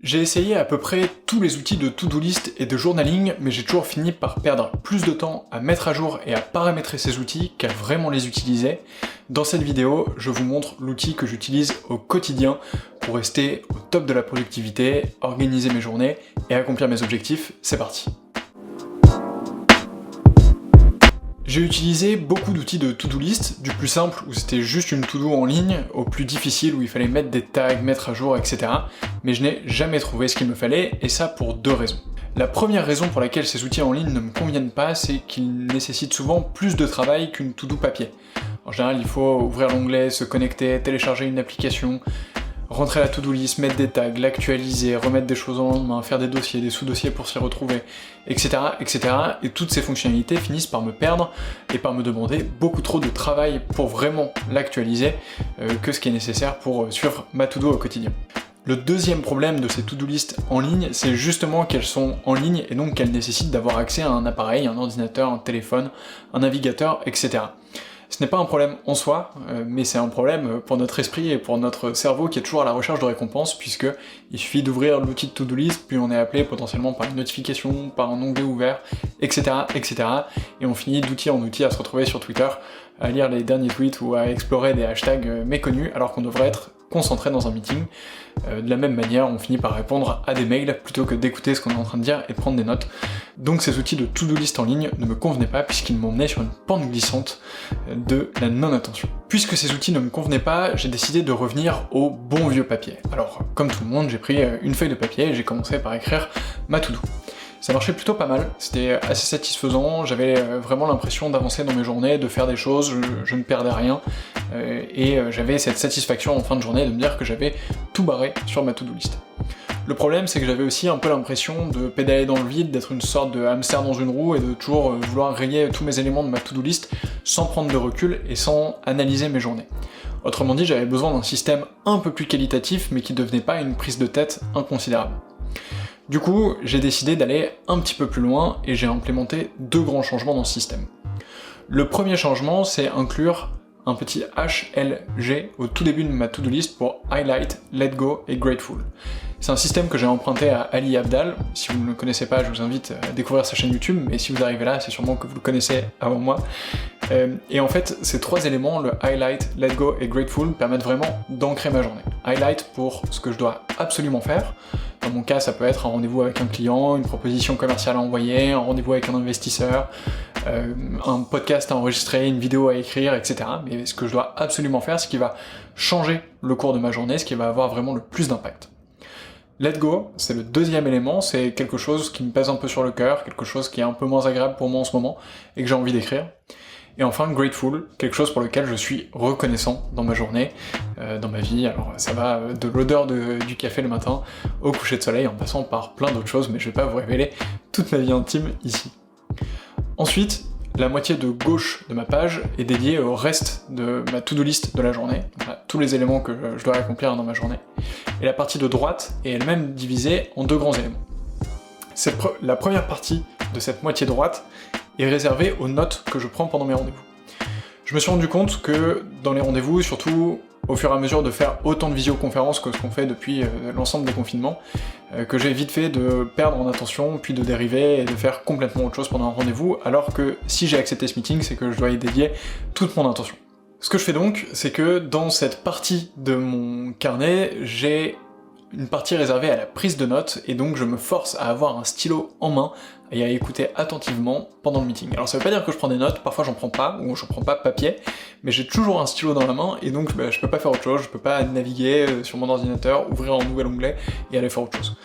J'ai essayé à peu près tous les outils de to-do list et de journaling, mais j'ai toujours fini par perdre plus de temps à mettre à jour et à paramétrer ces outils qu'à vraiment les utiliser. Dans cette vidéo, je vous montre l'outil que j'utilise au quotidien pour rester au top de la productivité, organiser mes journées et accomplir mes objectifs. C'est parti! J'ai utilisé beaucoup d'outils de to-do list, du plus simple où c'était juste une to-do en ligne, au plus difficile où il fallait mettre des tags, mettre à jour, etc. Mais je n'ai jamais trouvé ce qu'il me fallait, et ça pour deux raisons. La première raison pour laquelle ces outils en ligne ne me conviennent pas, c'est qu'ils nécessitent souvent plus de travail qu'une to-do papier. En général, il faut ouvrir l'onglet, se connecter, télécharger une application, rentrer la to-do list, mettre des tags, l'actualiser, remettre des choses en lendemain, faire des dossiers, des sous-dossiers pour s'y retrouver, etc., etc. Et toutes ces fonctionnalités finissent par me perdre et par me demander beaucoup trop de travail pour vraiment l'actualiser que ce qui est nécessaire pour suivre ma to-do au quotidien. Le deuxième problème de ces to-do list en ligne, c'est justement qu'elles sont en ligne et donc qu'elles nécessitent d'avoir accès à un appareil, un ordinateur, un téléphone, un navigateur, etc. Ce n'est pas un problème en soi, mais c'est un problème pour notre esprit et pour notre cerveau qui est toujours à la recherche de récompenses, puisque il suffit d'ouvrir l'outil de to-do list, puis on est appelé potentiellement par une notification, par un onglet ouvert, etc., etc. Et on finit d'outil en outil à se retrouver sur Twitter, à lire les derniers tweets ou à explorer des hashtags méconnus, alors qu'on devrait être concentré dans un meeting. De la même manière, on finit par répondre à des mails plutôt que d'écouter ce qu'on est en train de dire et de prendre des notes. Donc ces outils de to-do list en ligne ne me convenaient pas puisqu'ils m'emmenaient sur une pente glissante de la non-attention. Puisque ces outils ne me convenaient pas, j'ai décidé de revenir au bon vieux papier. Alors, comme tout le monde, j'ai pris une feuille de papier et j'ai commencé par écrire ma to-do. Ça marchait plutôt pas mal, c'était assez satisfaisant, j'avais vraiment l'impression d'avancer dans mes journées, de faire des choses, je ne perdais rien, et j'avais cette satisfaction en fin de journée de me dire que j'avais tout barré sur ma to-do list. Le problème, c'est que j'avais aussi un peu l'impression de pédaler dans le vide, d'être une sorte de hamster dans une roue et de toujours vouloir rayer tous mes éléments de ma to-do list sans prendre de recul et sans analyser mes journées. Autrement dit, j'avais besoin d'un système un peu plus qualitatif, mais qui ne devenait pas une prise de tête inconsidérable. Du coup, j'ai décidé d'aller un petit peu plus loin et j'ai implémenté deux grands changements dans ce système. Le premier changement, c'est inclure un petit HLG au tout début de ma to-do list pour Highlight, Let Go et Grateful. C'est un système que j'ai emprunté à Ali Abdaal. Si vous ne le connaissez pas, je vous invite à découvrir sa chaîne YouTube, mais si vous arrivez là, c'est sûrement que vous le connaissez avant moi. Et en fait, ces trois éléments, le Highlight, Let Go et Grateful, permettent vraiment d'ancrer ma journée. Highlight pour ce que je dois absolument faire. Dans mon cas, ça peut être un rendez-vous avec un client, une proposition commerciale à envoyer, un rendez-vous avec un investisseur, un podcast à enregistrer, une vidéo à écrire, etc. Mais ce que je dois absolument faire, ce qui va changer le cours de ma journée, ce qui va avoir vraiment le plus d'impact. Let Go, c'est le deuxième élément, c'est quelque chose qui me pèse un peu sur le cœur, quelque chose qui est un peu moins agréable pour moi en ce moment, et que j'ai envie d'écrire. Et enfin, Grateful, quelque chose pour lequel je suis reconnaissant dans ma journée, dans ma vie. Alors ça va de l'odeur du café le matin au coucher de soleil, en passant par plein d'autres choses, mais je vais pas vous révéler toute ma vie intime ici. Ensuite, la moitié de gauche de ma page est dédiée au reste de ma to-do list de la journée, donc là, tous les éléments que je dois accomplir dans ma journée. Et la partie de droite est elle-même divisée en deux grands éléments. La première partie de cette moitié droite est réservée aux notes que je prends pendant mes rendez-vous. Je me suis rendu compte que dans les rendez-vous, surtout au fur et à mesure de faire autant de visioconférences que ce qu'on fait depuis l'ensemble des confinements, que j'ai vite fait de perdre en attention, puis de dériver et de faire complètement autre chose pendant un rendez-vous, alors que si j'ai accepté ce meeting, c'est que je dois y dédier toute mon attention. Ce que je fais donc, c'est que dans cette partie de mon carnet, j'ai une partie réservée à la prise de notes, et donc je me force à avoir un stylo en main et à écouter attentivement pendant le meeting. Alors ça veut pas dire que je prends des notes, parfois j'en prends pas, ou je prends pas papier, mais j'ai toujours un stylo dans la main, et donc je peux pas faire autre chose, je peux pas naviguer sur mon ordinateur, ouvrir un nouvel onglet et aller faire autre chose.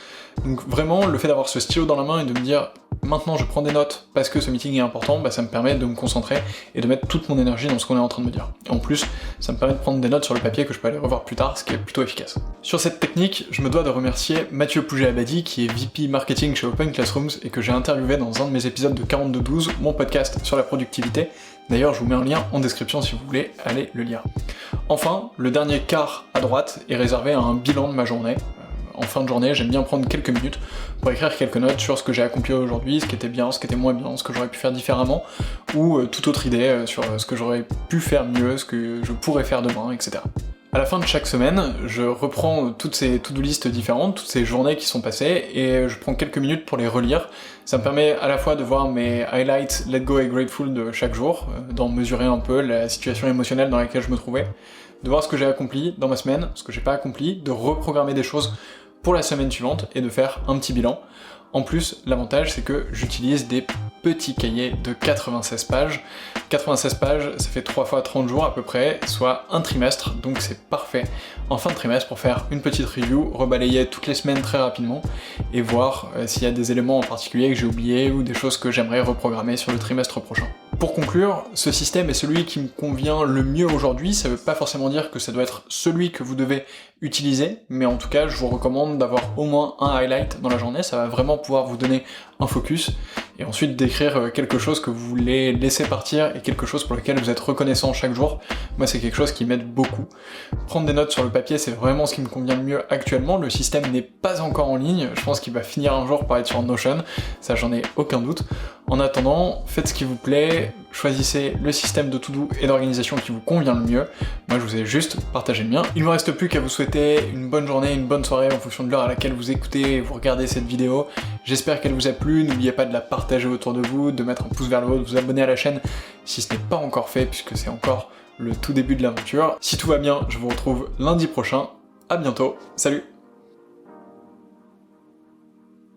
Donc vraiment, le fait d'avoir ce stylo dans la main et de me dire maintenant je prends des notes parce que ce meeting est important, ça me permet de me concentrer et de mettre toute mon énergie dans ce qu'on est en train de me dire. Et en plus, ça me permet de prendre des notes sur le papier que je peux aller revoir plus tard, ce qui est plutôt efficace. Sur cette technique, je me dois de remercier Mathieu Pouget-Abadi, qui est VP Marketing chez Open Classrooms et que j'ai interviewé dans un de mes épisodes de 42-12, mon podcast sur la productivité. D'ailleurs, je vous mets un lien en description si vous voulez aller le lire. Enfin, le dernier quart à droite est réservé à un bilan de ma journée. En fin de journée, j'aime bien prendre quelques minutes pour écrire quelques notes sur ce que j'ai accompli aujourd'hui, ce qui était bien, ce qui était moins bien, ce que j'aurais pu faire différemment, ou toute autre idée sur ce que j'aurais pu faire mieux, ce que je pourrais faire demain, etc. À la fin de chaque semaine, je reprends toutes ces to-do list différentes, toutes ces journées qui sont passées, et je prends quelques minutes pour les relire. Ça me permet à la fois de voir mes highlights, let go et grateful de chaque jour, d'en mesurer un peu la situation émotionnelle dans laquelle je me trouvais, de voir ce que j'ai accompli dans ma semaine, ce que j'ai pas accompli, de reprogrammer des choses pour la semaine suivante et de faire un petit bilan. En plus, l'avantage c'est que j'utilise des petits cahiers de 96 pages. 96 pages, ça fait 3 fois 30 jours à peu près, soit un trimestre, donc c'est parfait en fin de trimestre pour faire une petite review, rebalayer toutes les semaines très rapidement et voir s'il y a des éléments en particulier que j'ai oubliés ou des choses que j'aimerais reprogrammer sur le trimestre prochain. Pour conclure, ce système est celui qui me convient le mieux aujourd'hui. Ça veut pas forcément dire que ça doit être celui que vous devez utiliser, mais en tout cas, je vous recommande d'avoir au moins un highlight dans la journée. Ça va vraiment pouvoir vous donner un focus et ensuite d'écrire quelque chose que vous voulez laisser partir et quelque chose pour lequel vous êtes reconnaissant chaque jour. Moi, c'est quelque chose qui m'aide beaucoup. Prendre des notes sur le papier, c'est vraiment ce qui me convient le mieux actuellement. Le système n'est pas encore en ligne. Je pense qu'il va finir un jour par être sur Notion. Ça, j'en ai aucun doute. En attendant, faites ce qui vous plaît, choisissez le système de to-do et d'organisation qui vous convient le mieux. Moi, je vous ai juste partagé le mien. Il ne me reste plus qu'à vous souhaiter une bonne journée, une bonne soirée en fonction de l'heure à laquelle vous écoutez et vous regardez cette vidéo. J'espère qu'elle vous a plu. N'oubliez pas de la partager autour de vous, de mettre un pouce vers le haut, de vous abonner à la chaîne si ce n'est pas encore fait, puisque c'est encore le tout début de l'aventure. Si tout va bien, je vous retrouve lundi prochain. À bientôt. Salut!